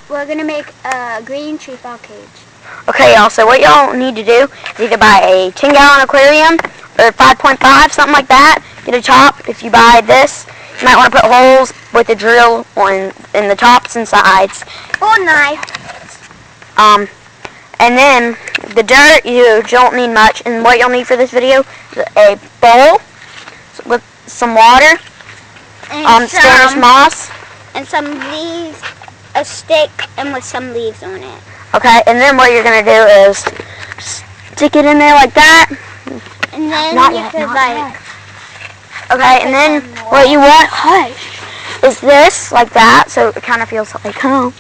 we're gonna make a green tree frog cage. Okay, y'all, so what y'all need to do is either buy a 10-gallon aquarium or 5.5, something like that. Get a top. If you buy this, you might want to put holes with a drill in the tops and sides. Or knife. And then the dirt, you don't need much. And what you'll need for this video is a bowl with some water, And Spanish moss. And some leaves, a stick, and with some leaves on it. Okay, and then what you're going to do is stick it in there like that. And then Not you yet, could not like... yet. Okay, and then what you want, is this, like that, so it kind of feels like home.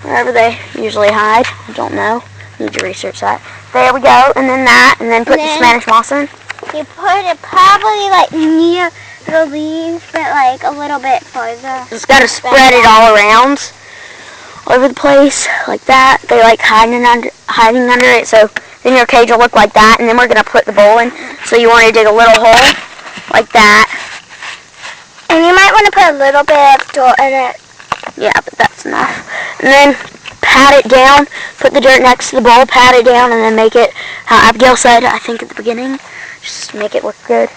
Wherever they usually hide. I don't know. Need to research that. There we go, and then that, and then put the Spanish moss in. You put it probably like near the leaves, but like a little bit further. Just got to spread it all around, all over the place, like that. They like hiding under it, so then your cage will look like that, and then we're going to put the bowl in. So you want to dig a little hole, like that. And you might want to put a little bit of dirt in it. Yeah, but that's enough. And then pat it down, put the dirt next to the bowl, pat it down, and then make it how Abigail said, I think at the beginning. Just make it look good.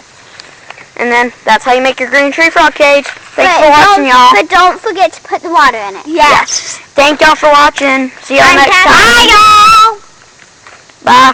And then that's how you make your green tree frog cage. Thanks for watching, y'all. But don't forget to put the water in it. Yes. Thank y'all for watching. See y'all next time. Bye, y'all. Bye.